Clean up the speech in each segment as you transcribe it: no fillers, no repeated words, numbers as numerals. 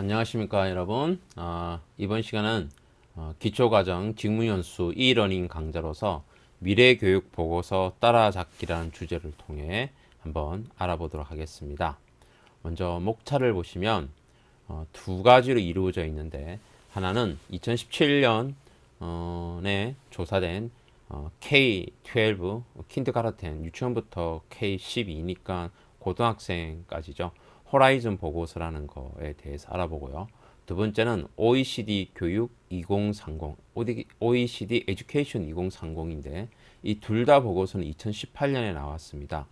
안녕하십니까 여러분. 이번 시간은 기초과정 직무연수 e-러닝 강좌로서 미래교육 보고서 따라잡기라는 주제를 통해 한번 알아보도록 하겠습니다. 먼저 목차를 보시면 두 가지로 이루어져 있는데, 하나는 2017년에 조사된 K-12 킨드가르텐 유치원부터 K-12니까 고등학생까지죠. 호라이즌 보고서라는 거에 대해서 알아보고요. 두 번째는 OECD 교육 2030, OECD 에듀케이션 2030인데 이 둘 다 보고서는 2018년에 나왔습니다.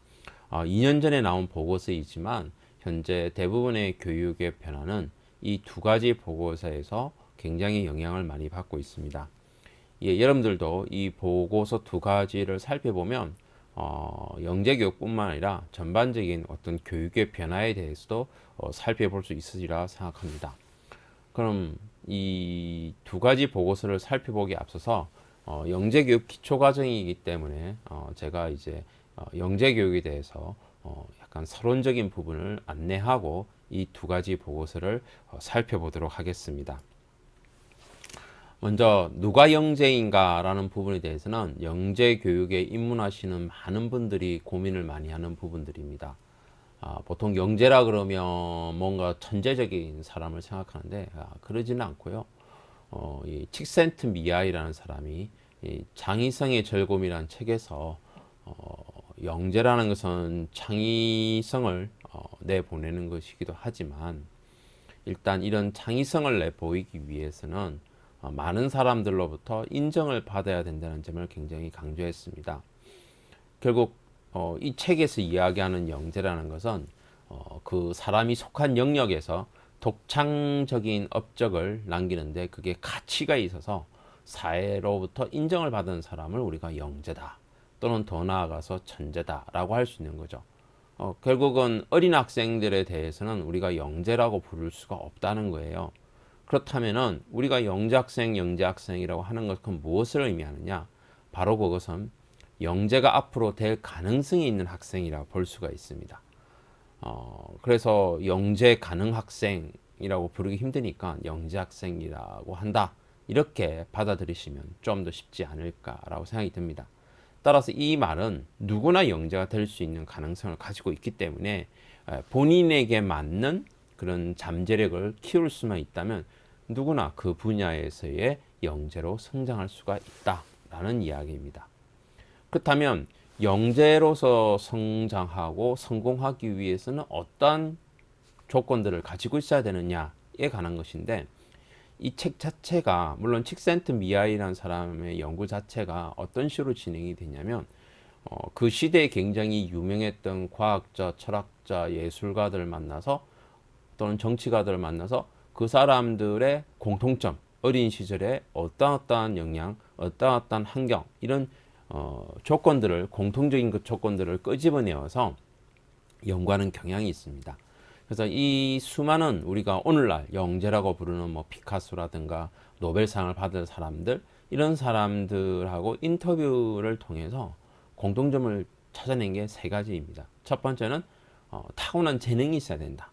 2년 전에 나온 보고서이지만 현재 대부분의 교육의 변화는 이 두 가지 보고서에서 굉장히 영향을 많이 받고 있습니다. 예, 여러분들도 이 보고서 두 가지를 살펴보면 영재교육뿐만 아니라 전반적인 어떤 교육의 변화에 대해서도 살펴볼 수 있으리라 생각합니다. 그럼 이 두 가지 보고서를 살펴보기에 앞서서 영재교육 기초과정이기 때문에 제가 이제 영재교육에 대해서 약간 서론적인 부분을 안내하고 이 두 가지 보고서를 살펴보도록 하겠습니다. 먼저 누가 영재인가 라는 부분에 대해서는 영재 교육에 입문하시는 많은 분들이 고민을 많이 하는 부분들입니다. 보통 영재라 그러면 뭔가 천재적인 사람을 생각하는데 그러지는 않고요. 이 칙센트 미아이라는 사람이 이 장의성의 절곰이라는 책에서 영재라는 것은 창의성을 내보내는 것이기도 하지만, 일단 이런 창의성을 내보이기 위해서는 많은 사람들로부터 인정을 받아야 된다는 점을 굉장히 강조했습니다. 결국 이 책에서 이야기하는 영재라는 것은 그 사람이 속한 영역에서 독창적인 업적을 남기는데 그게 가치가 있어서 사회로부터 인정을 받은 사람을 우리가 영재다, 또는 더 나아가서 천재다라고 할 수 있는 거죠. 결국은 어린 학생들에 대해서는 우리가 영재라고 부를 수가 없다는 거예요. 그렇다면은 우리가 영재학생이라고 하는 것은 무엇을 의미하느냐? 바로 그것은 영재가 앞으로 될 가능성이 있는 학생이라 볼 수가 있습니다. 그래서 영재 가능 학생이라고 부르기 힘드니까 영재학생이라고 한다, 이렇게 받아들이시면 좀 더 쉽지 않을까라고 생각이 듭니다. 따라서 이 말은 누구나 영재가 될 수 있는 가능성을 가지고 있기 때문에 본인에게 맞는 그런 잠재력을 키울 수만 있다면 누구나 그 분야에서의 영재로 성장할 수가 있다라는 이야기입니다. 그렇다면 영재로서 성장하고 성공하기 위해서는 어떤 조건들을 가지고 있어야 되느냐에 관한 것인데, 이 책 자체가, 물론 칙센트 미아이라는 사람의 연구 자체가 어떤 식으로 진행이 되냐면 그 시대에 굉장히 유명했던 과학자, 철학자, 예술가들을 만나서 또는 정치가들을 만나서 그 사람들의 공통점, 어린 시절에 어떠한 영향, 어떠한 환경, 이런 조건들을, 공통적인 그 조건들을 끄집어내어서 연구하는 경향이 있습니다. 그래서 이 수많은 우리가 오늘날 영재라고 부르는 피카소라든가 노벨상을 받은 사람들, 이런 사람들하고 인터뷰를 통해서 공통점을 찾아낸 게 세 가지입니다. 첫 번째는 타고난 재능이 있어야 된다.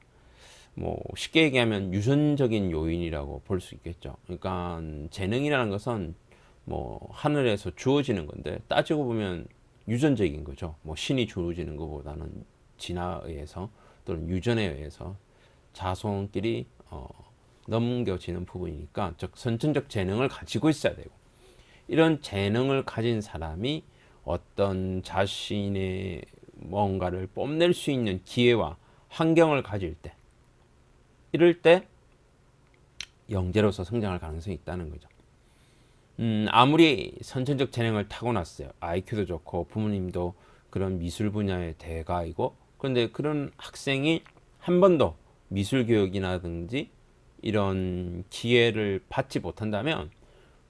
쉽게 얘기하면 유전적인 요인이라고 볼 수 있겠죠. 그러니까 재능이라는 것은 하늘에서 주어지는 건데, 따지고 보면 유전적인 거죠. 신이 주어지는 것보다는 진화에 의해서 또는 유전에 의해서 자손끼리 넘겨지는 부분이니까, 즉 선천적 재능을 가지고 있어야 되고, 이런 재능을 가진 사람이 어떤 자신의 뭔가를 뽐낼 수 있는 기회와 환경을 가질 때, 이럴 때 영재로서 성장할 가능성이 있다는 거죠. 아무리 선천적 재능을 타고났어요. IQ도 좋고 부모님도 그런 미술 분야의 대가이고, 그런데 그런 학생이 한 번도 미술 교육이라든지 이런 기회를 받지 못한다면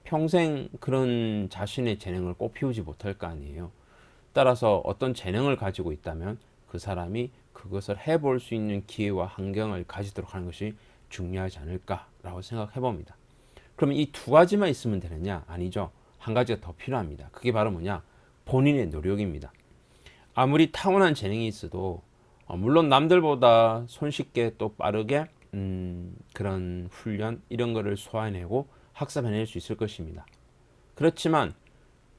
평생 그런 자신의 재능을 꽃피우지 못할 거 아니에요. 따라서 어떤 재능을 가지고 있다면 그 사람이 그것을 해볼 수 있는 기회와 환경을 가지도록 하는 것이 중요하지 않을까라고 생각해 봅니다. 그러면 이 두 가지만 있으면 되느냐? 아니죠. 한 가지가 더 필요합니다. 그게 바로 뭐냐? 본인의 노력입니다. 아무리 타고난 재능이 있어도 물론 남들보다 손쉽게 또 빠르게 그런 훈련 이런 거를 소화해내고 학습해낼 수 있을 것입니다. 그렇지만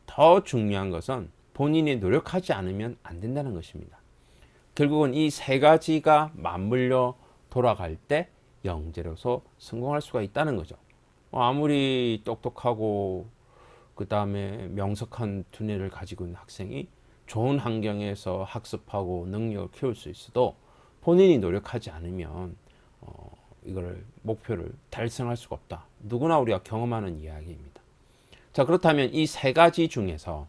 더 중요한 것은 본인이 노력하지 않으면 안 된다는 것입니다. 결국은 이 세 가지가 맞물려 돌아갈 때 영재로서 성공할 수가 있다는 거죠. 아무리 똑똑하고 그 다음에 명석한 두뇌를 가지고 있는 학생이 좋은 환경에서 학습하고 능력을 키울 수 있어도 본인이 노력하지 않으면 이걸 목표를 달성할 수가 없다. 누구나 우리가 경험하는 이야기입니다. 자, 그렇다면 이 세 가지 중에서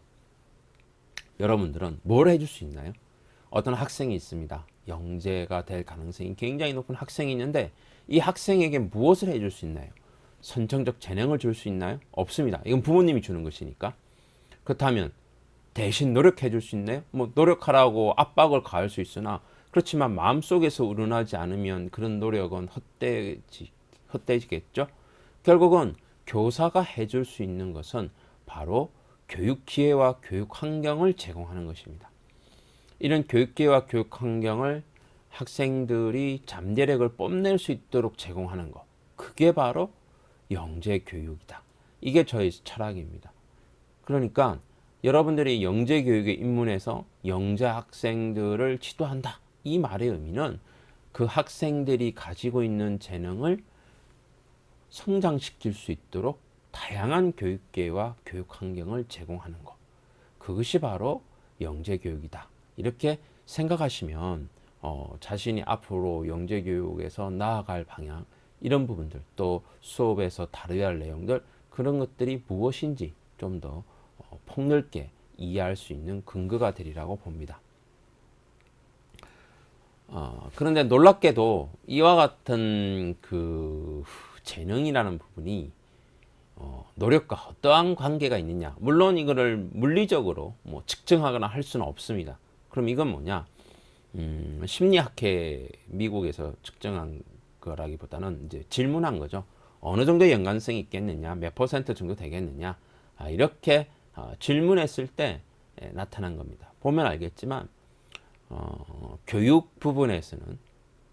여러분들은 뭘 해줄 수 있나요? 어떤 학생이 있습니다. 영재가 될 가능성이 굉장히 높은 학생이 있는데 이 학생에게 무엇을 해줄 수 있나요? 선천적 재능을 줄 수 있나요? 없습니다. 이건 부모님이 주는 것이니까. 그렇다면 대신 노력해 줄 수 있나요? 뭐 노력하라고 압박을 가할 수 있으나 그렇지만 마음속에서 우러나지 않으면 그런 노력은 헛되지겠죠. 결국은 교사가 해줄 수 있는 것은 바로 교육 기회와 교육 환경을 제공하는 것입니다. 이런 교육 기회와 교육 환경을 학생들이 잠재력을 뽐낼 수 있도록 제공하는 것, 그게 바로 영재 교육이다. 이게 저희 철학입니다. 그러니까 여러분들이 영재 교육에 입문해서 영재 학생들을 지도한다. 이 말의 의미는 그 학생들이 가지고 있는 재능을 성장시킬 수 있도록 다양한 교육 기회와 교육 환경을 제공하는 것. 그것이 바로 영재 교육이다. 이렇게 생각하시면 자신이 앞으로 영재 교육에서 나아갈 방향 이런 부분들 또 수업에서 다뤄야 할 내용들 그런 것들이 무엇인지 좀 더 폭넓게 이해할 수 있는 근거가 되리라고 봅니다. 그런데 놀랍게도 이와 같은 그 재능이라는 부분이 노력과 어떠한 관계가 있느냐. 물론 이거를 물리적으로 뭐 측정하거나 할 수는 없습니다. 그럼 이건 뭐냐? 심리학회 미국에서 측정한 거라기보다는 이제 질문한 거죠. 어느 정도 연관성이 있겠느냐, 몇 퍼센트 정도 되겠느냐, 이렇게 질문했을 때 나타난 겁니다. 보면 알겠지만 교육 부분에서는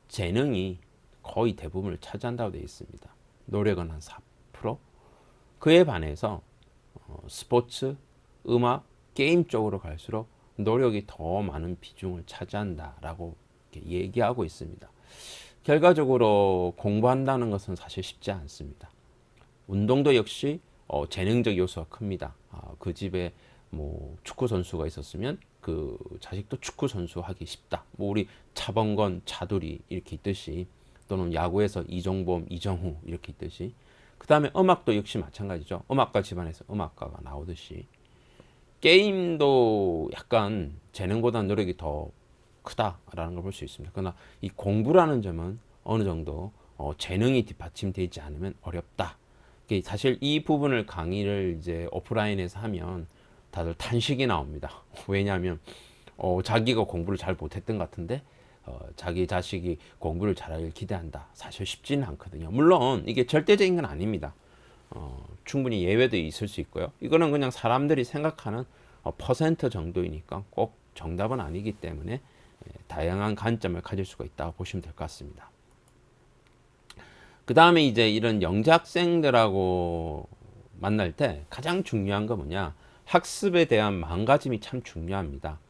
재능이 거의 대부분을 차지한다고 되어 있습니다. 노력은 한 4%, 그에 반해서 스포츠, 음악, 게임 쪽으로 갈수록 노력이 더 많은 비중을 차지한다라고 얘기하고 있습니다. 결과적으로 공부한다는 것은 사실 쉽지 않습니다. 운동도 역시 재능적 요소가 큽니다. 그 집에 뭐 축구 선수가 있었으면 그 자식도 축구 선수 하기 쉽다. 뭐 우리 차범건, 차두리 이렇게 있듯이 또는 야구에서 이종범, 이정후 이렇게 있듯이 그 다음에 음악도 역시 마찬가지죠. 음악가 집안에서 음악가가 나오듯이 게임도 약간 재능보다는 노력이 더 크다라는 걸 볼 수 있습니다. 그러나 이 공부라는 점은 어느 정도 재능이 뒷받침되지 않으면 어렵다. 사실 이 부분을 강의를 이제 오프라인에서 하면 다들 탄식이 나옵니다. 왜냐하면 자기가 공부를 잘 못했던 것 같은데 자기 자식이 공부를 잘하길 기대한다. 사실 쉽지는 않거든요. 물론 이게 절대적인 건 아닙니다. 충분히 예외도 있을 수 있고요. 이거는 그냥 사람들이 생각하는 퍼센트 정도이니까 꼭 정답은 아니기 때문에 다양한 관점을 가질 수가 있다고 보시면 될 것 같습니다. 그 다음에 이제 이런 영재 학생들하고 만날 때 가장 중요한 거 뭐냐? 학습에 대한 마음가짐이 참 중요합니다.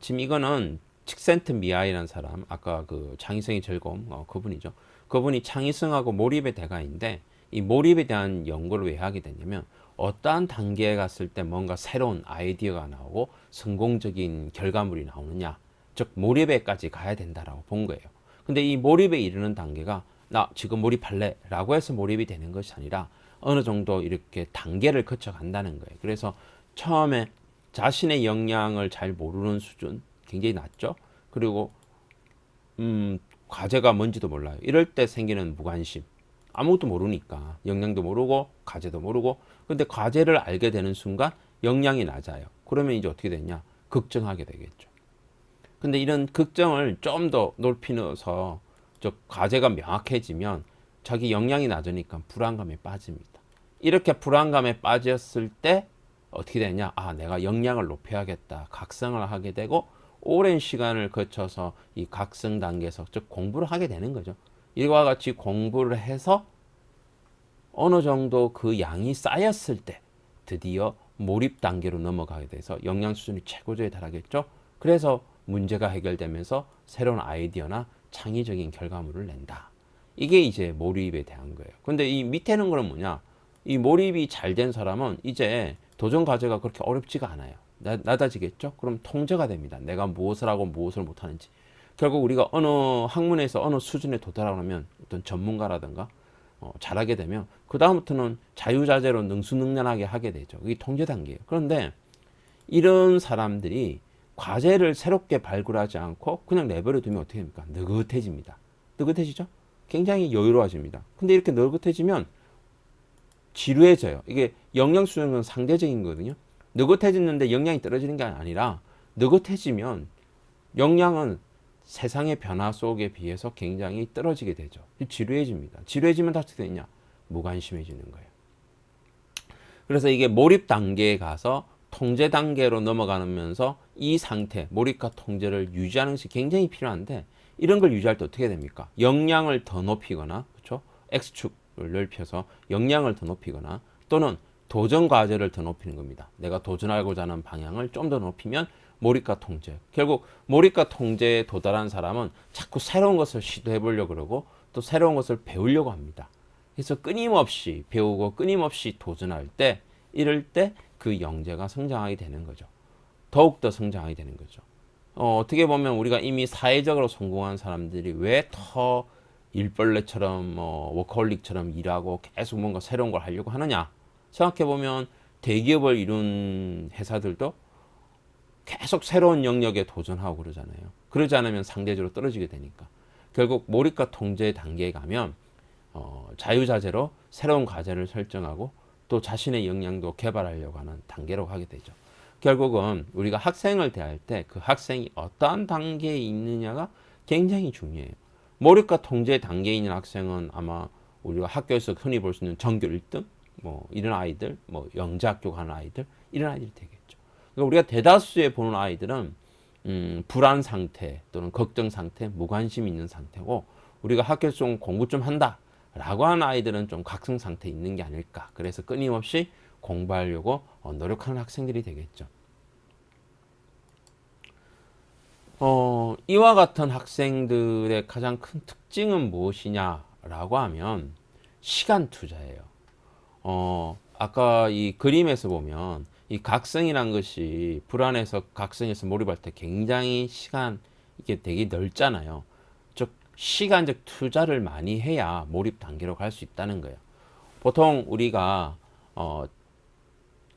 지금 이거는 칙센트 미아이라는 사람, 아까 그 창의성의 즐거움, 그분이죠. 그분이 창의성하고 몰입의 대가인데 이 몰입에 대한 연구를 왜 하게 됐냐면 어떠한 단계에 갔을 때 뭔가 새로운 아이디어가 나오고 성공적인 결과물이 나오느냐, 즉 몰입에까지 가야 된다라고 본 거예요. 근데 이 몰입에 이르는 단계가 나 지금 몰입할래 라고 해서 몰입이 되는 것이 아니라 어느 정도 이렇게 단계를 거쳐 간다는 거예요. 그래서 처음에 자신의 역량을 잘 모르는 수준 굉장히 낮죠. 그리고 과제가 뭔지도 몰라요. 이럴 때 생기는 무관심, 아무것도 모르니까 역량도 모르고 과제도 모르고. 근데 과제를 알게 되는 순간 역량이 낮아요. 그러면 이제 어떻게 되냐? 걱정하게 되겠죠. 근데 이런 걱정을 좀 더 높이 넣어서 과제가 명확해지면 자기 역량이 낮으니까 불안감에 빠집니다. 이렇게 불안감에 빠졌을 때 어떻게 되냐? 내가 역량을 높여야겠다. 각성을 하게 되고 오랜 시간을 거쳐서 이 각성 단계에서 즉 공부를 하게 되는 거죠. 이와 같이 공부를 해서 어느 정도 그 양이 쌓였을 때 드디어 몰입 단계로 넘어가게 돼서 역량 수준이 최고조에 달하겠죠. 그래서 문제가 해결되면서 새로운 아이디어나 창의적인 결과물을 낸다. 이게 이제 몰입에 대한 거예요. 근데 이 밑에는 거는 뭐냐? 이 몰입이 잘 된 사람은 이제 도전 과제가 그렇게 어렵지가 않아요. 낮아지겠죠? 그럼 통제가 됩니다. 내가 무엇을 하고 무엇을 못하는지. 결국 우리가 어느 학문에서 어느 수준에 도달하면 어떤 전문가라든가 잘하게 되면 그 다음부터는 자유자재로 능수능란하게 하게 되죠. 이게 통제 단계예요. 그런데 이런 사람들이 과제를 새롭게 발굴하지 않고 그냥 내버려 두면 어떻게 됩니까? 느긋해집니다. 느긋해지죠? 굉장히 여유로워집니다. 근데 이렇게 느긋해지면 지루해져요. 이게 역량 수준은 상대적인 거거든요. 느긋해지는데 역량이 떨어지는 게 아니라 느긋해지면 역량은 세상의 변화 속에 비해서 굉장히 떨어지게 되죠. 지루해집니다. 지루해지면 어떻게 되냐? 무관심해지는 거예요. 그래서 이게 몰입 단계에 가서 통제 단계로 넘어가면서 이 상태, 몰입과 통제를 유지하는 것이 굉장히 필요한데 이런 걸 유지할 때 어떻게 됩니까? 역량을 더 높이거나, 그렇죠? X축을 넓혀서 역량을 더 높이거나 또는 도전 과제를 더 높이는 겁니다. 내가 도전하고자 하는 방향을 좀 더 높이면 몰입과 통제. 결국 몰입과 통제에 도달한 사람은 자꾸 새로운 것을 시도해 보려고 그러고 또 새로운 것을 배우려고 합니다. 그래서 끊임없이 배우고 끊임없이 도전할 때 이럴 때 그 영재가 성장하게 되는 거죠. 더욱더 성장하게 되는 거죠. 어떻게 보면 우리가 이미 사회적으로 성공한 사람들이 왜 더 일벌레처럼 워커홀릭처럼 일하고 계속 뭔가 새로운 걸 하려고 하느냐 생각해 보면 대기업을 이룬 회사들도 계속 새로운 영역에 도전하고 그러잖아요. 그러지 않으면 상대적으로 떨어지게 되니까 결국 몰입과 통제 단계에 가면 자유자재로 새로운 과제를 설정하고 또 자신의 역량도 개발하려고 하는 단계로 가게 되죠. 결국은 우리가 학생을 대할 때 그 학생이 어떠한 단계에 있느냐가 굉장히 중요해요. 몰입과 통제 단계에 있는 학생은 아마 우리가 학교에서 흔히 볼 수 있는 전교 1등 뭐 이런 아이들, 뭐 영재학교 가는 아이들 이런 아이들이 되겠죠. 그러니까 우리가 대다수에 보는 아이들은 불안 상태 또는 걱정 상태, 무관심 있는 상태고 우리가 학교에서 좀 공부 좀 한다 라고 하는 아이들은 좀 각성 상태에 있는 게 아닐까. 그래서 끊임없이 공부하려고 노력하는 학생들이 되겠죠. 이와 같은 학생들의 가장 큰 특징은 무엇이냐라고 하면 시간 투자예요. 아까 이 그림에서 보면 이 각성이란 것이 불안해서 각성해서 몰입할 때 굉장히 시간 이게 되게 넓잖아요. 즉 시간적 투자를 많이 해야 몰입 단계로 갈 수 있다는 거예요. 보통 우리가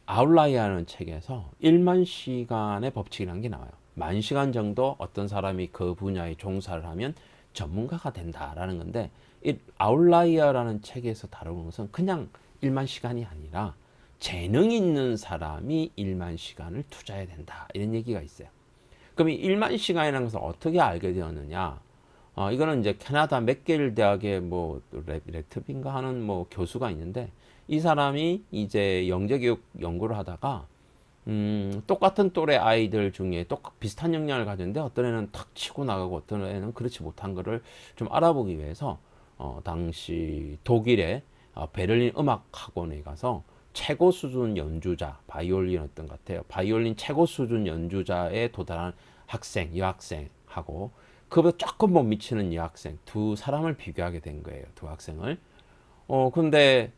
아웃라이어라는 책에서 1만 시간의 법칙이라는 게 나와요. 10,000시간 정도 어떤 사람이 그 분야에 종사를 하면 전문가가 된다라는 건데 이 아웃라이어라는 책에서 다루는 것은 그냥 1만 시간이 아니라 재능 있는 사람이 1만 시간을 투자해야 된다 이런 얘기가 있어요. 그럼 이 1만 시간이라는 것을 어떻게 알게 되었느냐? 이거는 이제 캐나다 맥길 대학의 뭐 레트빈가 하는 뭐 교수가 있는데 이 사람이 이제 영재교육 연구를 하다가 똑같은 또래 아이들 중에 비슷한 역량을 가졌는데 어떤 애는 탁 치고 나가고 어떤 애는 그렇지 못한 거를 좀 알아보기 위해서 당시 독일의 베를린 음악학원에 가서 최고 수준 연주자, 바이올린이었던 것 같아요. 바이올린 최고 수준 연주자에 도달한 학생, 여학생하고 그보다 조금 못 미치는 여학생 두 사람을 비교하게 된 거예요. 두 학생을. 근데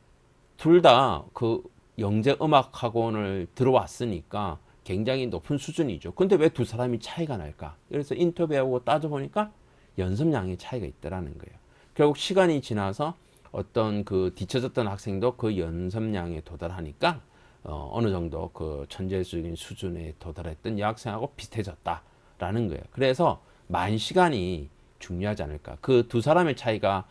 둘 다 그 영재 음악 학원을 들어왔으니까 굉장히 높은 수준이죠. 근데 왜 두 사람이 차이가 날까? 그래서 인터뷰하고 따져보니까 연습량의 차이가 있더라는 거예요. 결국 시간이 지나서 어떤 그 뒤처졌던 학생도 그 연습량에 도달하니까 어느 정도 그 천재적인 수준에 도달했던 여학생하고 비슷해졌다라는 거예요. 그래서 만 시간이 중요하지 않을까. 그 두 사람의 차이가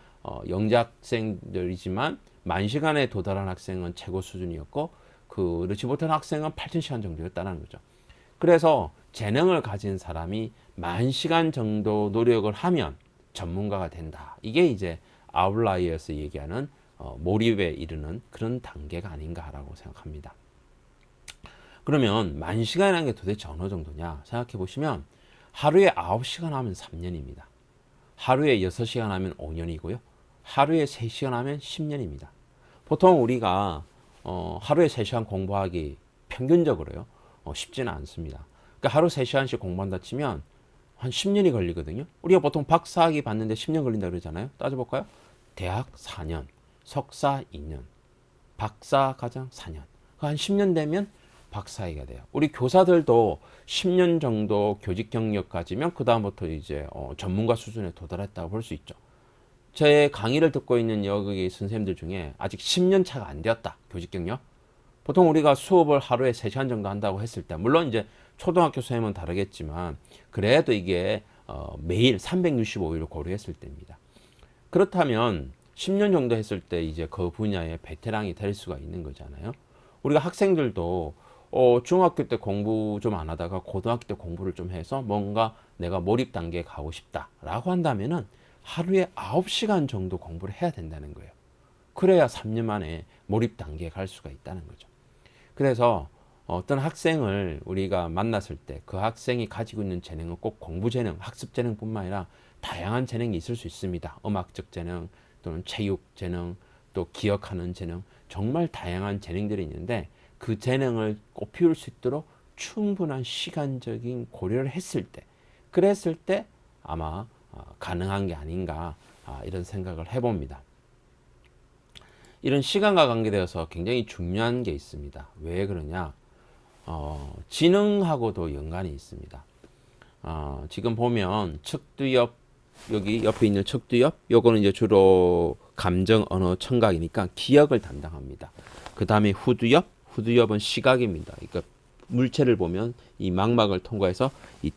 영재 학생들이지만 만 시간에 도달한 학생은 최고 수준이었고 그렇지 못한 학생은 8,000시간 정도였다는 거죠. 그래서 재능을 가진 사람이 만 시간 정도 노력을 하면 전문가가 된다. 이게 이제 아웃라이어에서 얘기하는 몰입에 이르는 그런 단계가 아닌가라고 생각합니다. 그러면 만 시간이라는 게 도대체 어느 정도냐 생각해 보시면 하루에 9시간 하면 3년입니다. 하루에 6시간 하면 5년이고요. 하루에 3시간 하면 10년입니다. 보통 우리가 하루에 3시간 공부하기 평균적으로요. 쉽지는 않습니다. 그러니까 하루 3시간씩 공부한다 치면 한 10년이 걸리거든요. 우리가 보통 박사학위 받는데 10년 걸린다 그러잖아요. 따져볼까요? 대학 4년, 석사 2년, 박사 과정 4년. 한 10년 되면 박사학위가 돼요. 우리 교사들도 10년 정도 교직 경력 가지면 그 다음부터 이제 전문가 수준에 도달했다고 볼 수 있죠. 제 강의를 듣고 있는 여기 선생님들 중에 아직 10년 차가 안 되었다. 교직 경력. 보통 우리가 수업을 하루에 3시간 정도 한다고 했을 때, 물론 이제 초등학교 선생님은 다르겠지만 그래도 이게 매일 365일을 고려했을 때입니다. 그렇다면 10년 정도 했을 때 이제 그 분야의 베테랑이 될 수가 있는 거잖아요. 우리가 학생들도 중학교 때 공부 좀 안 하다가 고등학교 때 공부를 좀 해서 뭔가 내가 몰입 단계에 가고 싶다라고 한다면은 하루에 9시간 정도 공부를 해야 된다는 거예요. 그래야 3년 만에 몰입 단계에 갈 수가 있다는 거죠. 그래서 어떤 학생을 우리가 만났을 때 그 학생이 가지고 있는 재능은 꼭 공부 재능, 학습 재능뿐만 아니라 다양한 재능이 있을 수 있습니다. 음악적 재능 또는 체육 재능, 또 기억하는 재능, 정말 다양한 재능들이 있는데 그 재능을 꽃피울 수 있도록 충분한 시간적인 고려를 했을 때, 그랬을 때 아마 가능한 게 아닌가 이런 생각을 해봅니다. 이런 시간과 관계되어서 굉장히 중요한 게 있습니다. 왜 그러냐? 지능하고도 연관이 있습니다. 지금 보면 척두엽, 여기 옆에 있는 척두엽, 요거는 이제 주로 감정, 언어, 청각이니까 기억을 담당합니다. 그 다음에 후두엽, 후두엽은 시각입니다. 그러니까 물체를 보면 이 망막을 통과해서 이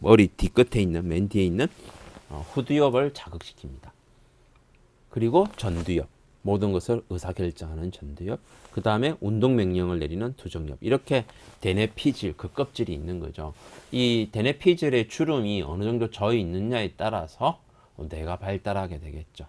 머리 뒤끝에 있는, 맨 뒤에 있는 후두엽을 자극시킵니다. 그리고 전두엽, 모든 것을 의사결정하는 전두엽, 그 다음에 운동 명령을 내리는 두정엽. 이렇게 대뇌피질, 그 껍질이 있는 거죠. 이 대뇌피질의 주름이 어느 정도 져 있느냐에 따라서 뇌가 발달하게 되겠죠.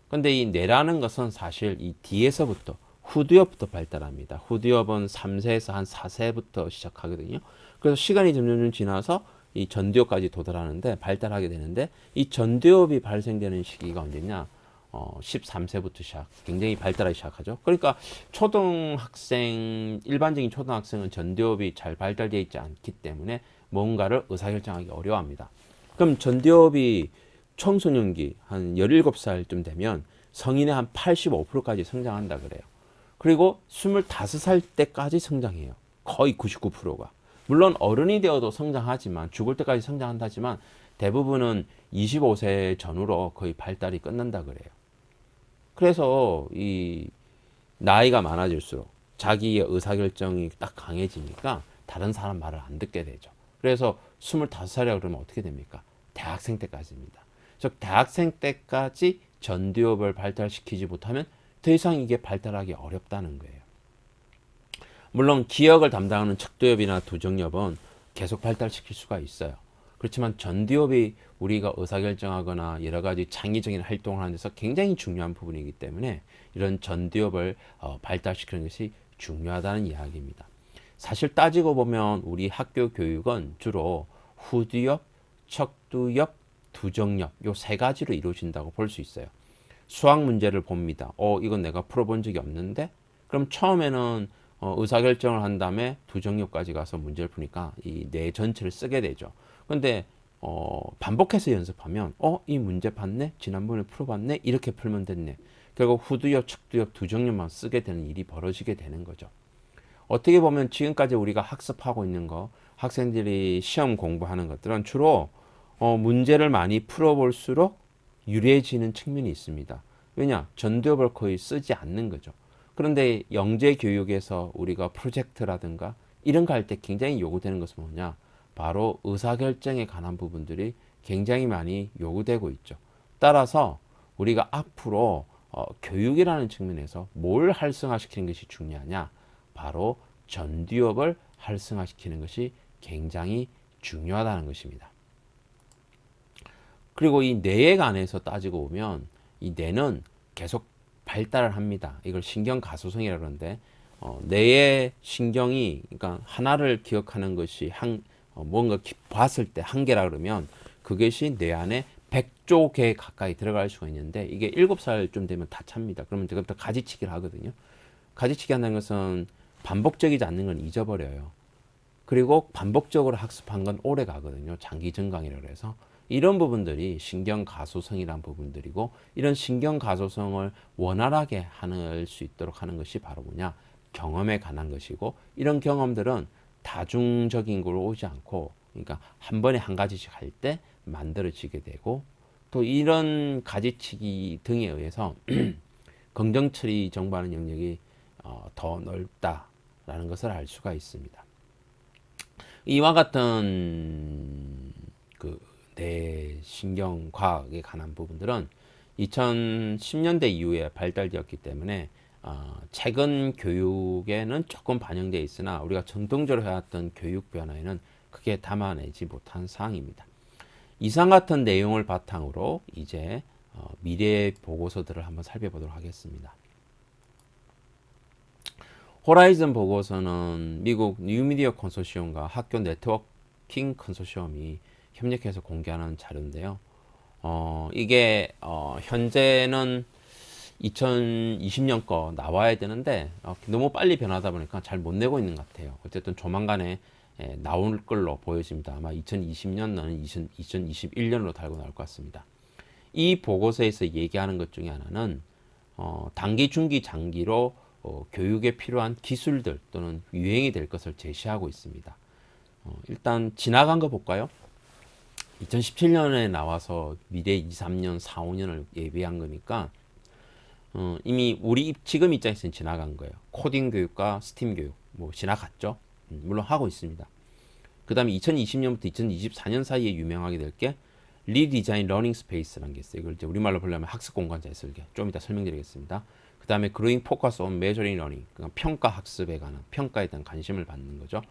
근데 이 뇌라는 것은 사실 이 뒤에서부터, 후두엽부터 발달합니다. 후두엽은 3세에서 한 4세부터 시작하거든요. 그래서 시간이 점점 지나서 이 전두엽까지 도달하는데, 발달하게 되는데, 이 전두엽이 발생되는 시기가 언제냐? 13세부터 굉장히 발달하기 시작하죠. 그러니까 초등학생, 일반적인 초등학생은 전두엽이 잘 발달되어 있지 않기 때문에 뭔가를 의사결정하기 어려워합니다. 그럼 전두엽이 청소년기 한 17살쯤 되면 성인의 한 85%까지 성장한다 그래요. 그리고 25살 때까지 성장해요. 거의 99%가. 물론 어른이 되어도 성장하지만, 죽을 때까지 성장한다지만 대부분은 25세 전후로 거의 발달이 끝난다 그래요. 그래서 이 나이가 많아질수록 자기의 의사결정이 딱 강해지니까 다른 사람 말을 안 듣게 되죠. 그래서 25살이라고 그러면 어떻게 됩니까? 대학생 때까지입니다. 즉 대학생 때까지 전두엽을 발달시키지 못하면 더 이상 이게 발달하기 어렵다는 거예요. 물론 기억을 담당하는 척두엽이나 두정엽은 계속 발달시킬 수가 있어요. 그렇지만 전두엽이 우리가 의사결정하거나 여러 가지 창의적인 활동을 하는 데서 굉장히 중요한 부분이기 때문에 이런 전두엽을 발달시키는 것이 중요하다는 이야기입니다. 사실 따지고 보면 우리 학교 교육은 주로 후두엽, 척두엽, 두정엽 요 세 가지로 이루어진다고 볼 수 있어요. 수학 문제를 봅니다. 이건 내가 풀어본 적이 없는데? 그럼 처음에는 의사결정을 한 다음에 두정엽까지 가서 문제를 푸니까 이 뇌 전체를 쓰게 되죠. 근데 반복해서 연습하면 이 문제 봤네? 지난번에 풀어봤네? 이렇게 풀면 됐네. 결국 후두엽, 척두엽, 두정엽만 쓰게 되는 일이 벌어지게 되는 거죠. 어떻게 보면 지금까지 우리가 학습하고 있는 거, 학생들이 시험 공부하는 것들은 주로 문제를 많이 풀어볼수록 유리해지는 측면이 있습니다. 왜냐? 전두엽을 거의 쓰지 않는 거죠. 그런데 영재 교육에서 우리가 프로젝트라든가 이런 거 할 때 굉장히 요구되는 것은 뭐냐? 바로 의사결정에 관한 부분들이 굉장히 많이 요구되고 있죠. 따라서 우리가 앞으로 교육이라는 측면에서 뭘 활성화시키는 것이 중요하냐? 바로 전두엽을 활성화시키는 것이 굉장히 중요하다는 것입니다. 그리고 이 뇌에 관해서 따지고 보면 이 뇌는 계속 발달을 합니다. 이걸 신경가소성이라고 그러는데 뇌의 신경이, 그러니까 하나를 기억하는 것이 뭔가 봤을 때 한계라 그러면 그것이 뇌 안에 100조 개 가까이 들어갈 수가 있는데 이게 7살쯤 되면 다 찹니다. 그러면 지금부터 가지치기를 하거든요. 가지치기 한다는 것은 반복적이지 않는 건 잊어버려요. 그리고 반복적으로 학습한 건 오래 가거든요. 장기 증강이라고 해서. 이런 부분들이 신경 가소성이란 부분들이고, 이런 신경 가소성을 원활하게 할 수 있도록 하는 것이 바로 뭐냐? 경험에 관한 것이고, 이런 경험들은 다중적인 걸로 오지 않고, 그러니까 한 번에 한 가지씩 할 때 만들어지게 되고, 또 이런 가지치기 등에 의해서 긍정처리 정보하는 영역이 더 넓다라는 것을 알 수가 있습니다. 이와 같은 그 뇌신경과학에 관한 부분들은 2010년대 이후에 발달되었기 때문에 최근 교육에는 조금 반영되어 있으나 우리가 전통적으로 해왔던 교육 변화에는 크게 담아내지 못한 사항입니다. 이상 같은 내용을 바탕으로 이제 미래 보고서들을 한번 살펴보도록 하겠습니다. 호라이즌 보고서는 미국 뉴미디어 컨소시엄과 학교 네트워킹 컨소시엄이 협력해서 공개하는 자료인데요. 이게 현재는 2020년 거 나와야 되는데 너무 빨리 변하다 보니까 잘 못 내고 있는 것 같아요. 어쨌든 조만간에 나올 걸로 보여집니다. 아마 2020년은 2021년으로 달고 나올 것 같습니다. 이 보고서에서 얘기하는 것 중에 하나는 단기, 중기, 장기로 교육에 필요한 기술들 또는 유행이 될 것을 제시하고 있습니다. 일단 지나간 거 볼까요? 2017년에 나와서 미래 2, 3년, 4, 5년을 예비한 거니까 이미 우리 지금 입장에서는 지나간 거예요. 코딩 교육과 스팀 교육 뭐 지나갔죠. 물론 하고 있습니다. 그 다음에 2020년부터 2024년 사이에 유명하게 될 게 리디자인 러닝 스페이스라는 게 있어요. 이걸 이제 우리말로 보려면 학습 공간 재설계. 좀 이따 설명드리겠습니다. 그 다음에 그로잉 포커스 온 메저링 러닝, 그러니까 평가 학습에 관한 평가에 대한 관심을 받는 거죠.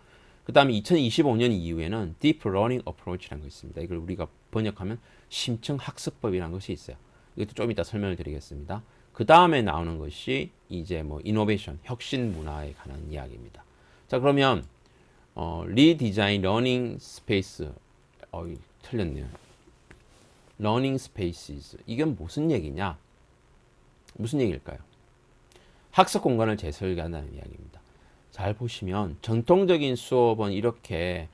그 다음에 2025년 이후에는 Deep Learning Approach라는 거 있습니다. 이걸 우리가 번역하면 심층 학습법이라는 것이 있어요. 이것도 좀 이따 설명을 드리겠습니다. 그 다음에 나오는 것이 이제 뭐 이노베이션, 혁신 문화에 관한 이야기입니다. 자, 그러면 리디자인 러닝 스페이스, 틀렸네요. 러닝 스페이시스, 이건 무슨 얘기냐? 무슨 얘기일까요? 학습 공간을 재설계한다는 이야기입니다. 잘 보시면 전통적인 수업은 이렇게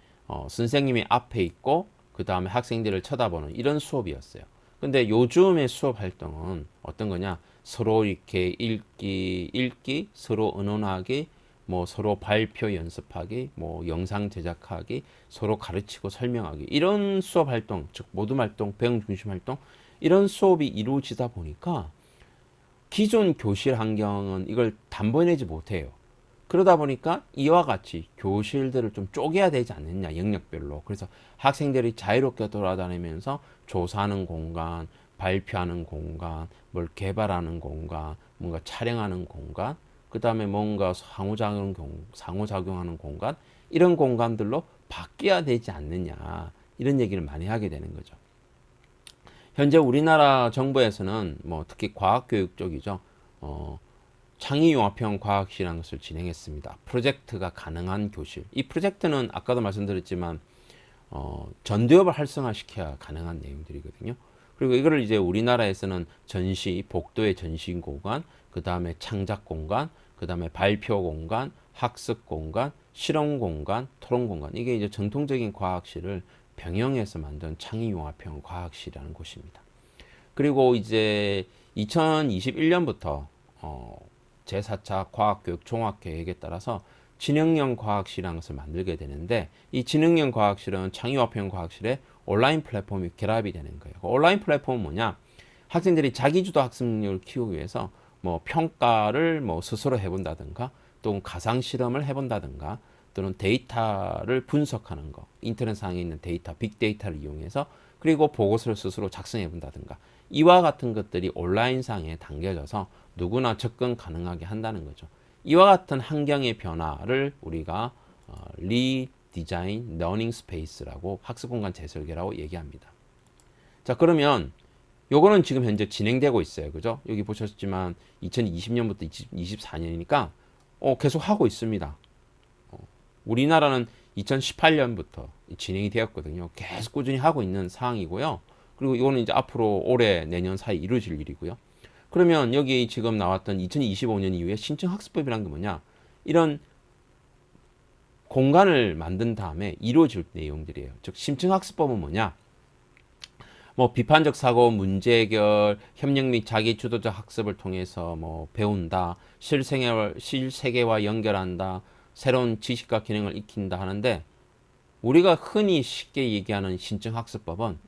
선생님이 앞에 있고 그 다음에 학생들을 쳐다보는 이런 수업이었어요. 근데 요즘의 수업 활동은 어떤 거냐? 서로 이렇게 읽기, 서로 의논하기, 뭐 서로 발표 연습하기, 뭐 영상 제작하기, 서로 가르치고 설명하기, 이런 수업 활동, 즉 모둠 활동, 배움 중심 활동, 이런 수업이 이루어지다 보니까 기존 교실 환경은 이걸 담보내지 못해요. 그러다 보니까 이와 같이 교실들을 좀 쪼개야 되지 않느냐, 영역별로. 그래서 학생들이 자유롭게 돌아다니면서 조사하는 공간, 발표하는 공간, 뭘 개발하는 공간, 뭔가 촬영하는 공간, 그 다음에 뭔가 상호작용하는 공간, 이런 공간들로 바뀌어야 되지 않느냐, 이런 얘기를 많이 하게 되는 거죠. 현재 우리나라 정부에서는 뭐 특히 과학교육 쪽이죠. 창의융합형 과학실이라는 것을 진행했습니다. 프로젝트가 가능한 교실. 이 프로젝트는 아까도 말씀드렸지만 전두엽을 활성화시켜야 가능한 내용들이거든요. 그리고 이거를 이제 우리나라에서는 전시, 복도의 전시 공간, 그 다음에 창작 공간, 그 다음에 발표 공간, 학습 공간, 실험 공간, 토론 공간. 이게 이제 전통적인 과학실을 병영해서 만든 창의융합형 과학실이라는 곳입니다. 그리고 이제 2021년부터 제4차 과학교육 종합계획에 따라서 지능형 과학실이라는 것을 만들게 되는데, 이 지능형 과학실은 창의융합형 과학실에 온라인 플랫폼이 결합이 되는 거예요. 온라인 플랫폼은 뭐냐? 학생들이 자기주도 학습 능력을 키우기 위해서 뭐 평가를 뭐 스스로 해본다든가, 또는 가상 실험을 해본다든가, 또는 데이터를 분석하는 거, 인터넷상에 있는 데이터, 빅데이터를 이용해서, 그리고 보고서를 스스로 작성해 본다든가, 이와 같은 것들이 온라인상에 담겨져서 누구나 접근 가능하게 한다는 거죠. 이와 같은 환경의 변화를 우리가 리디자인 러닝 스페이스라고, 학습 공간 재설계라고 얘기합니다. 자, 그러면 요거는 지금 현재 진행되고 있어요. 그죠? 여기 보셨지만 2020년부터 2024년이니까 계속 하고 있습니다. 우리나라는 2018년부터 진행이 되었거든요. 계속 꾸준히 하고 있는 상황이고요. 그리고 이거는 이제 앞으로 올해 내년 사이 이루어질 일이고요. 그러면 여기 지금 나왔던 2025년 이후에 신청학습법이란 게 뭐냐? 이런 공간을 만든 다음에 이루어질 내용들이에요. 즉 심층학습법은 뭐냐? 뭐 비판적 사고, 문제 해결, 협력 및 자기 주도적 학습을 통해서 뭐 배운다, 실세계와 연결한다, 새로운 지식과 기능을 익힌다 하는데 우리가 흔히 쉽게 얘기하는 신층학습법은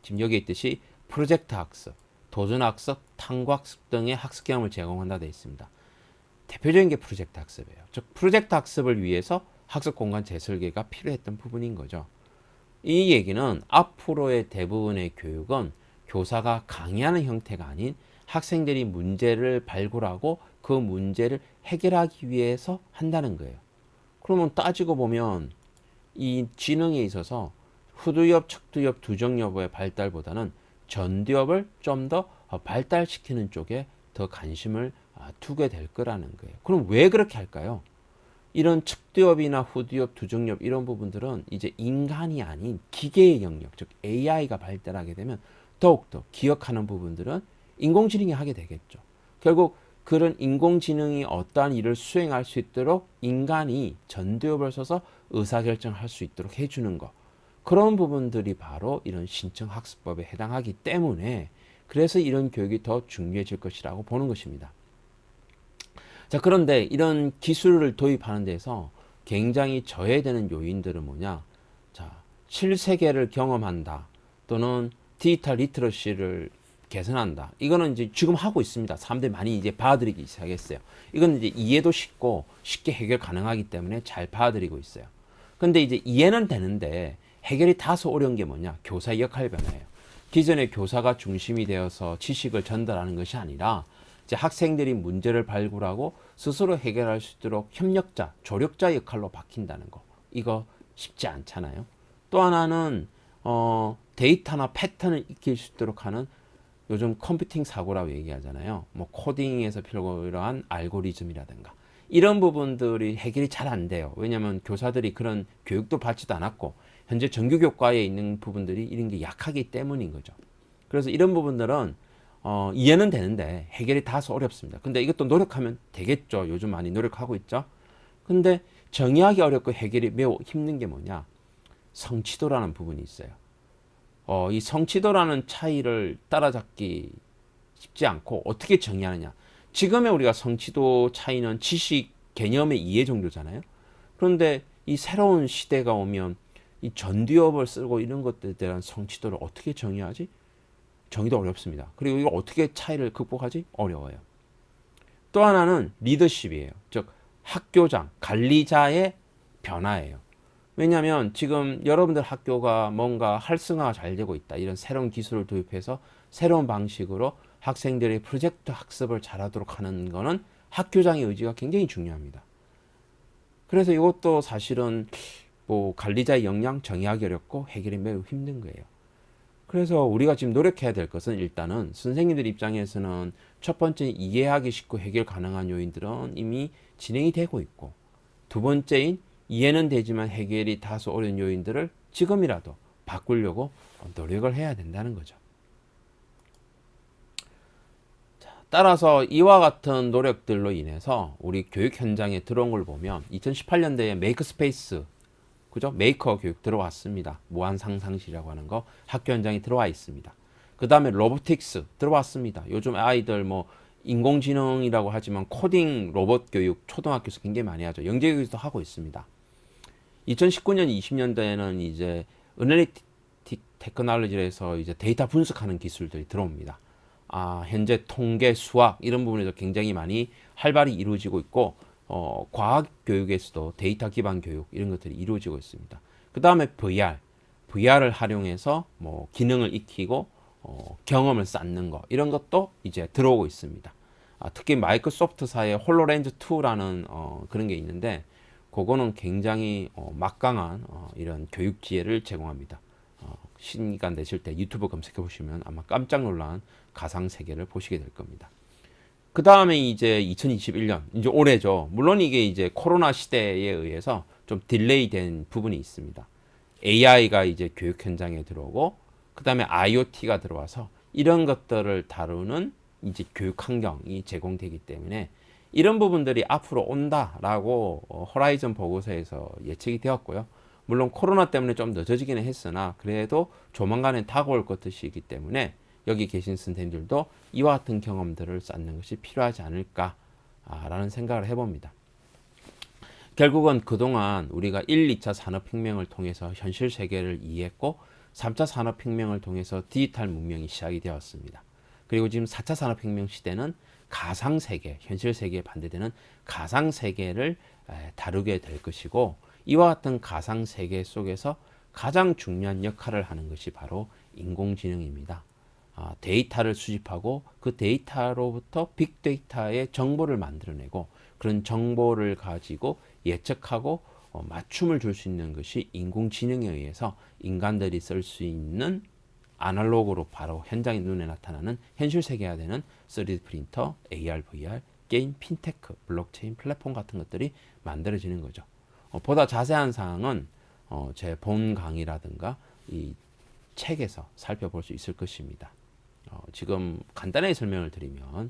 지금 여기 있듯이 프로젝트 학습, 도전 학습, 탐구 학습 등의 학습 경험을 제공한다 되어 있습니다. 대표적인 게 프로젝트 학습이에요. 즉 프로젝트 학습을 위해서 학습 공간 재설계가 필요했던 부분인 거죠. 이 얘기는 앞으로의 대부분의 교육은 교사가 강의하는 형태가 아닌 학생들이 문제를 발굴하고 그 문제를 해결하기 위해서 한다는 거예요. 그러면 따지고 보면 이 지능에 있어서 후두엽, 척두엽, 두정여부의 발달보다는 전두엽을 좀 더 발달시키는 쪽에 더 관심을 두게 될 거라는 거예요. 그럼 왜 그렇게 할까요? 이런 측두엽이나 후두엽, 두정엽 이런 부분들은 이제 인간이 아닌 기계의 영역, 즉 AI가 발달하게 되면 더욱더 기억하는 부분들은 인공지능이 하게 되겠죠. 결국 그런 인공지능이 어떠한 일을 수행할 수 있도록 인간이 전두엽을 써서 의사결정을 할 수 있도록 해주는 것. 그런 부분들이 바로 이런 신청학습법에 해당하기 때문에 그래서 이런 교육이 더 중요해질 것이라고 보는 것입니다. 자, 그런데 이런 기술을 도입하는 데서 굉장히 저해되는 요인들은 뭐냐? 자, 실세계를 경험한다. 또는 디지털 리터러시를 개선한다. 이거는 이제 지금 하고 있습니다. 사람들이 많이 이제 받아들이기 시작했어요. 이건 이제 이해도 쉽고 쉽게 해결 가능하기 때문에 잘 받아들이고 있어요. 근데 이제 이해는 되는데 해결이 다소 어려운 게 뭐냐? 교사의 역할 변화예요. 기존의 교사가 중심이 되어서 지식을 전달하는 것이 아니라 이제 학생들이 문제를 발굴하고 스스로 해결할 수 있도록 협력자, 조력자 역할로 바뀐다는 거. 이거 쉽지 않잖아요. 또 하나는 데이터나 패턴을 익힐 수 있도록 하는 요즘 컴퓨팅 사고라고 얘기하잖아요. 뭐 코딩에서 필요한 알고리즘이라든가 이런 부분들이 해결이 잘 안 돼요. 왜냐하면 교사들이 그런 교육도 받지도 않았고 현재 정규교과에 있는 부분들이 이런 게 약하기 때문인 거죠. 그래서 이런 부분들은 이해는 되는데 해결이 다소 어렵습니다. 근데 이것도 노력하면 되겠죠. 요즘 많이 노력하고 있죠. 근데 정의하기 어렵고 해결이 매우 힘든 게 뭐냐? 성취도라는 부분이 있어요. 이 성취도라는 차이를 따라잡기 쉽지 않고 어떻게 정의하느냐? 지금의 우리가 성취도 차이는 지식 개념의 이해 정도잖아요. 그런데 이 새로운 시대가 오면 이 전두엽을 쓰고 이런 것들에 대한 성취도를 어떻게 정의하지? 정의도 어렵습니다. 그리고 이걸 어떻게 차이를 극복하지? 어려워요. 또 하나는 리더십이에요. 즉 학교장, 관리자의 변화예요. 왜냐하면 지금 여러분들 학교가 뭔가 활성화가 잘 되고 있다. 이런 새로운 기술을 도입해서 새로운 방식으로 학생들의 프로젝트 학습을 잘하도록 하는 거는 학교장의 의지가 굉장히 중요합니다. 그래서 이것도 사실은 뭐 관리자의 역량 정의하기 어렵고 해결이 매우 힘든 거예요. 그래서 우리가 지금 노력해야 될 것은 일단은 선생님들 입장에서는 첫 번째 이해하기 쉽고 해결 가능한 요인들은 이미 진행이 되고 있고 두 번째인 이해는 되지만 해결이 다소 어려운 요인들을 지금이라도 바꾸려고 노력을 해야 된다는 거죠. 따라서 이와 같은 노력들로 인해서 우리 교육 현장에 들어온 걸 보면 2018년도에 메이크스페이스 그죠? 메이커 교육 들어왔습니다. 무한 상상실이라고 하는 거 학교 현장에 들어와 있습니다. 그 다음에 로보틱스 들어왔습니다. 요즘 아이들 뭐 인공지능이라고 하지만 코딩 로봇 교육 초등학교에서 굉장히 많이 하죠. 영재교육에서도 하고 있습니다. 2019년, 20년도에는 이제 어널리틱 테크놀로지에서 이제 데이터 분석하는 기술들이 들어옵니다. 현재 통계, 수학 이런 부분에서 굉장히 많이 활발히 이루어지고 있고 과학 교육에서도 데이터 기반 교육 이런 것들이 이루어지고 있습니다. 그 다음에 VR을 활용해서 뭐 기능을 익히고 경험을 쌓는 거 이런 것도 이제 들어오고 있습니다. 특히 마이크로소프트사의 홀로렌즈 2라는 그런 게 있는데 그거는 굉장히 막강한 이런 교육 지혜를 제공합니다. 시간 되실 때 유튜브 검색해 보시면 아마 깜짝 놀란 가상 세계를 보시게 될 겁니다. 그 다음에 이제 2021년, 이제 올해죠. 물론 이게 이제 코로나 시대에 의해서 좀 딜레이 된 부분이 있습니다. AI가 이제 교육 현장에 들어오고, 그 다음에 IoT가 들어와서 이런 것들을 다루는 이제 교육 환경이 제공되기 때문에 이런 부분들이 앞으로 온다라고 호라이즌 보고서에서 예측이 되었고요. 물론 코로나 때문에 좀 늦어지기는 했으나 그래도 조만간에 다가올 것이기 때문에 여기 계신 선생님들도 이와 같은 경험들을 쌓는 것이 필요하지 않을까라는 생각을 해봅니다. 결국은 그동안 우리가 1, 2차 산업혁명을 통해서 현실 세계를 이해했고 3차 산업혁명을 통해서 디지털 문명이 시작이 되었습니다. 그리고 지금 4차 산업혁명 시대는 가상세계, 현실 세계에 반대되는 가상세계를 다루게 될 것이고 이와 같은 가상세계 속에서 가장 중요한 역할을 하는 것이 바로 인공지능입니다. 데이터를 수집하고 그 데이터로부터 빅데이터의 정보를 만들어내고 그런 정보를 가지고 예측하고 맞춤을 줄 수 있는 것이 인공지능에 의해서 인간들이 쓸 수 있는 아날로그로 바로 현장의 눈에 나타나는 현실 세계화 되는 3D 프린터, AR, VR, 게임, 핀테크, 블록체인, 플랫폼 같은 것들이 만들어지는 거죠. 보다 자세한 사항은 제 본 강의라든가 이 책에서 살펴볼 수 있을 것입니다. 지금 간단하게 설명을 드리면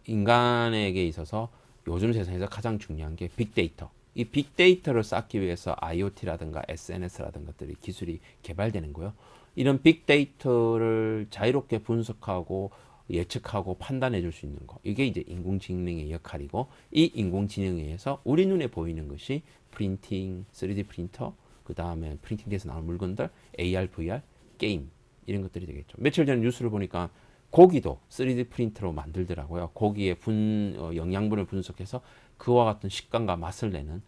인간에게 있어서 요즘 세상에서 가장 중요한 게 빅데이터. 이 빅데이터를 쌓기 위해서 IoT라든가 SNS라든가 것들이 기술이 개발되는 거예요. 이런 빅데이터를 자유롭게 분석하고 예측하고 판단해 줄 수 있는 거. 이게 이제 인공지능의 역할이고 이 인공지능에 의해서 우리 눈에 보이는 것이 프린팅, 3D 프린터, 그 다음에 프린팅돼서 나오는 물건들, AR, VR, 게임 이런 것들이 되겠죠. 며칠 전에 뉴스를 보니까 고기도 3D 프린터로 만들더라고요. 고기의 영양분을 분석해서 그와 같은 식감과 맛을 내는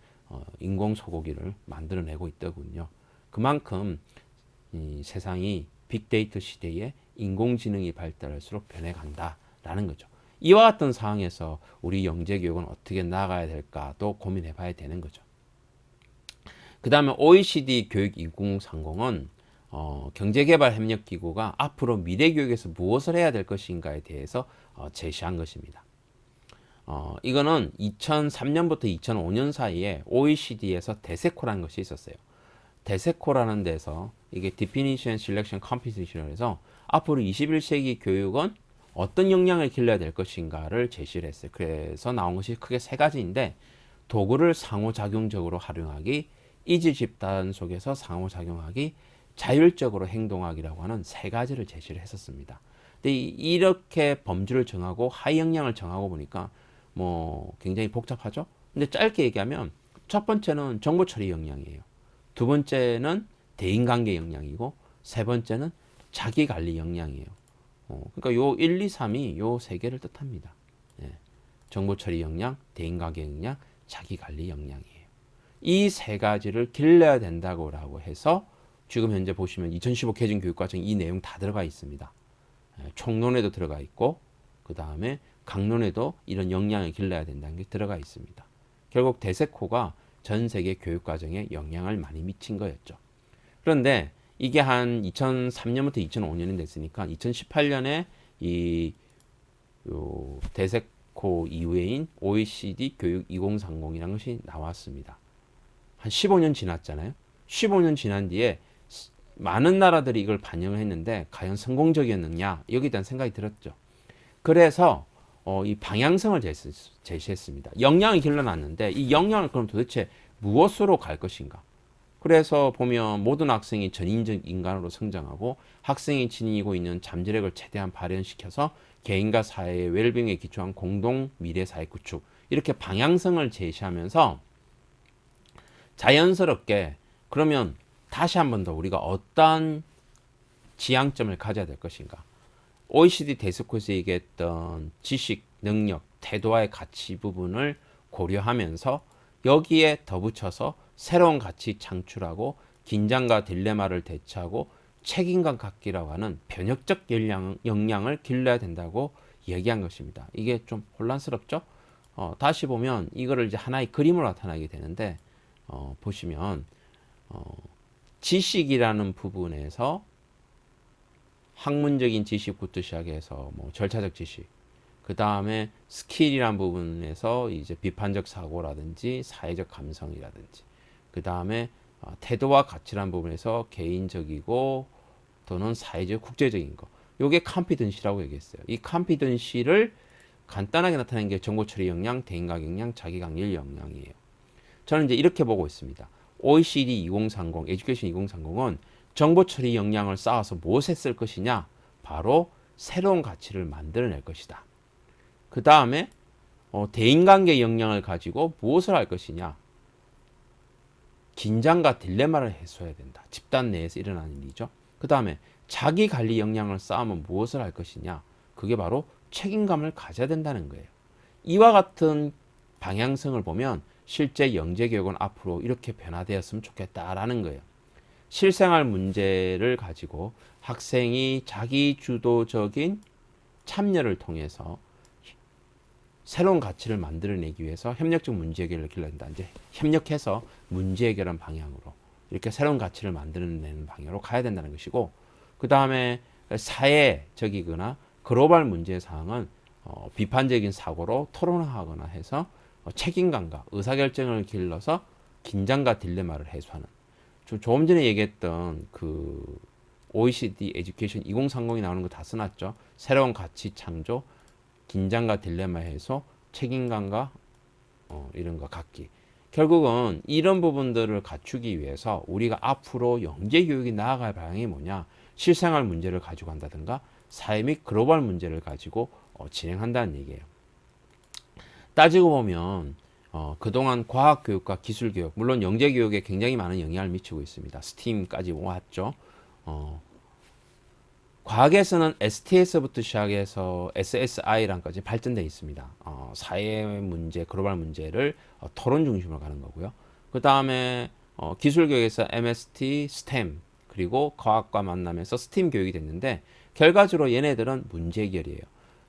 인공 소고기를 만들어내고 있더군요. 그만큼 이 세상이 빅데이터 시대에 인공지능이 발달할수록 변해간다라는 거죠. 이와 같은 상황에서 우리 영재교육은 어떻게 나아가야 될까도 고민해 봐야 되는 거죠. 그 다음에 OECD 교육 2030은 경제개발협력기구가 앞으로 미래교육에서 무엇을 해야 될 것인가에 대해서 제시한 것입니다. 이거는 2003년부터 2005년 사이에 OECD에서 데세코라는 것이 있었어요. 데세코라는 데서 이게 Definition Selection Competition을 해서 앞으로 21세기 교육은 어떤 역량을 길러야 될 것인가를 제시를 했어요. 그래서 나온 것이 크게 세 가지인데 도구를 상호작용적으로 활용하기, 이지 집단 속에서 상호작용하기, 자율적으로 행동하기라고 하는 세 가지를 제시를 했었습니다. 근데 이렇게 범주를 정하고 하위 역량을 정하고 보니까 뭐 굉장히 복잡하죠. 근데 짧게 얘기하면 첫 번째는 정보 처리 역량이에요. 두 번째는 대인관계 역량이고 세 번째는 자기관리 역량이에요. 그러니까 요 1, 2, 3이 요 세 개를 뜻합니다. 예. 정보 처리 역량, 대인관계 역량, 자기관리 역량이에요. 이 세 가지를 길러야 된다고 해서 지금 현재 보시면 2015 개정 교육과정 이 내용 다 들어가 있습니다. 총론에도 들어가 있고 그 다음에 강론에도 이런 역량을 길러야 된다는 게 들어가 있습니다. 결국 데세코가 전 세계 교육과정에 영향을 많이 미친 거였죠. 그런데 이게 한 2003년부터 2005년이 됐으니까 2018년에 이 데세코 이후에인 OECD 교육 2030이라는 것이 나왔습니다. 한 15년 지났잖아요. 15년 지난 뒤에 많은 나라들이 이걸 반영을 했는데 과연 성공적이었느냐 여기에 대한 생각이 들었죠. 그래서 이 방향성을 제시했습니다. 역량을 길러놨는데 이 역량을 그럼 도대체 무엇으로 갈 것인가? 그래서 보면 모든 학생이 전인적 인간으로 성장하고 학생이 지니고 있는 잠재력을 최대한 발현시켜서 개인과 사회의 웰빙에 기초한 공동 미래 사회 구축 이렇게 방향성을 제시하면서 자연스럽게 그러면 다시 한 번 더 우리가 어떤 지향점을 가져야 될 것인가? OECD 데스코에서 얘기했던 지식, 능력, 태도와의 가치 부분을 고려하면서 여기에 덧붙여서 새로운 가치 창출하고 긴장과 딜레마를 대처하고 책임감 갖기라고 하는 변혁적 역량을 길러야 된다고 얘기한 것입니다. 이게 좀 혼란스럽죠? 다시 보면 이거를 이제 하나의 그림으로 나타나게 되는데 보시면 지식이라는 부분에서 학문적인 지식부터 시작해서 뭐 절차적 지식, 그 다음에 스킬이라는 부분에서 이제 비판적 사고라든지 사회적 감성이라든지, 그 다음에 태도와 가치라는 부분에서 개인적이고 또는 사회적 국제적인 거. 요게 컴피던시라고 얘기했어요. 이 컴피던시를 간단하게 나타내는 게 정보 처리 역량, 대인각 역량, 자기 관리 역량이에요. 저는 이제 이렇게 보고 있습니다. OECD 2030, 에듀케이션 2030은 정보 처리 역량을 쌓아서 무엇에 쓸 것이냐? 바로 새로운 가치를 만들어낼 것이다. 그 다음에 대인관계 역량을 가지고 무엇을 할 것이냐? 긴장과 딜레마를 해소해야 된다. 집단 내에서 일어나는 일이죠. 그 다음에 자기 관리 역량을 쌓으면 무엇을 할 것이냐? 그게 바로 책임감을 가져야 된다는 거예요. 이와 같은 방향성을 보면 실제 영재교육은 앞으로 이렇게 변화되었으면 좋겠다라는 거예요. 실생활 문제를 가지고 학생이 자기 주도적인 참여를 통해서 새로운 가치를 만들어내기 위해서 협력적 문제 해결을 길러낸다. 이제 협력해서 문제 해결한 방향으로 이렇게 새로운 가치를 만들어내는 방향으로 가야 된다는 것이고, 그 다음에 사회적이거나 글로벌 문제 사항은 비판적인 사고로 토론하거나 해서 책임감과 의사결정을 길러서 긴장과 딜레마를 해소하는, 조금 전에 얘기했던 그 OECD 에듀케이션 2030이 나오는 거 다 써놨죠. 새로운 가치 창조, 긴장과 딜레마 해소, 책임감과 이런 거 갖기. 결국은 이런 부분들을 갖추기 위해서 우리가 앞으로 영재교육이 나아갈 방향이 뭐냐? 실생활 문제를 가지고 한다든가 사회 및 글로벌 문제를 가지고 진행한다는 얘기예요. 따지고 보면 그동안 과학교육과 기술교육, 물론 영재교육에 굉장히 많은 영향을 미치고 있습니다. 스팀까지 왔죠. 과학에서는 STS부터 시작해서 SSI랑까지 발전되어 있습니다. 사회 문제, 글로벌 문제를 토론 중심으로 가는 거고요. 그 다음에 기술교육에서 MST, STEM, 그리고 과학과 만나면서 STEAM 교육이 됐는데, 결과적으로 얘네들은 문제 해결이에요.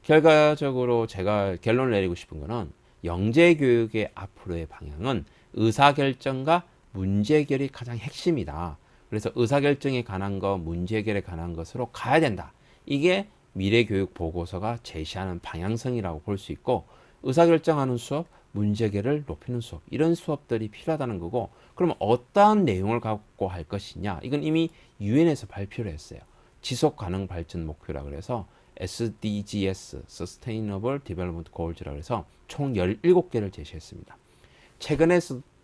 결과적으로 제가 결론을 내리고 싶은 거는 영재교육의 앞으로의 방향은 의사결정과 문제 해결이 가장 핵심이다. 그래서 의사결정에 관한 것, 문제 해결에 관한 것으로 가야 된다. 이게 미래교육 보고서가 제시하는 방향성이라고 볼 수 있고, 의사결정하는 수업, 문제 해결을 높이는 수업, 이런 수업들이 필요하다는 거고, 그러면 어떠한 내용을 갖고 할 것이냐? 이건 이미 유엔에서 발표를 했어요. 지속 가능 발전 목표라 그래서 SDGs, Sustainable Development Goals라 그래서 총 17개를 제시했습니다. 최근에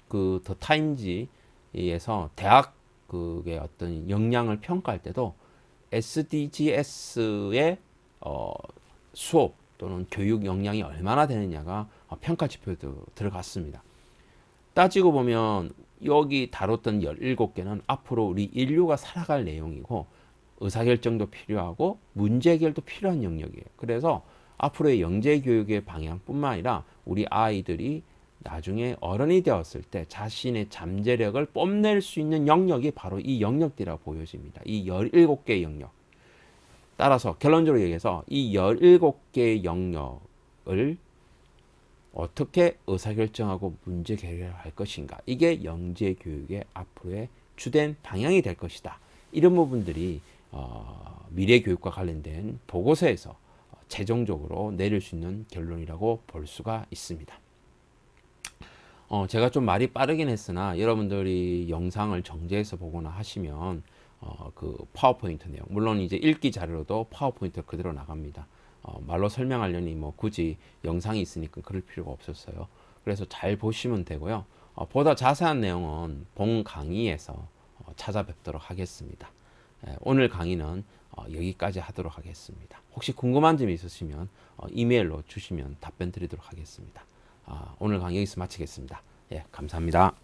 그 더 타임지에서 대학 그게 어떤 역량을 평가할 때도 SDGs의 수업 또는 교육 역량이 얼마나 되느냐가 평가 지표도 들어갔습니다. 따지고 보면 여기 다뤘던 17개는 앞으로 우리 인류가 살아갈 내용이고, 의사결정도 필요하고 문제 해결도 필요한 영역이에요. 그래서 앞으로의 영재교육의 방향뿐만 아니라 우리 아이들이 나중에 어른이 되었을 때 자신의 잠재력을 뽐낼 수 있는 영역이 바로 이 영역들이라고 보여집니다. 이 17개의 영역. 따라서 결론적으로 얘기해서 이 17개의 영역을 어떻게 의사결정하고 문제 해결할 것인가. 이게 영재교육의 앞으로의 주된 방향이 될 것이다. 이런 부분들이 미래교육과 관련된 보고서에서 최종적으로 내릴 수 있는 결론이라고 볼 수가 있습니다. 제가 좀 말이 빠르긴 했으나 여러분들이 영상을 정지해서 보거나 하시면 그 파워포인트 내용, 물론 이제 읽기 자료로도 파워포인트 그대로 나갑니다. 말로 설명하려니 뭐 굳이 영상이 있으니까 그럴 필요가 없었어요. 그래서 잘 보시면 되고요. 보다 자세한 내용은 본 강의에서 찾아뵙도록 하겠습니다. 오늘 강의는 여기까지 하도록 하겠습니다. 혹시 궁금한 점이 있으시면 이메일로 주시면 답변 드리도록 하겠습니다. 오늘 강의 여기서 마치겠습니다. 예, 감사합니다.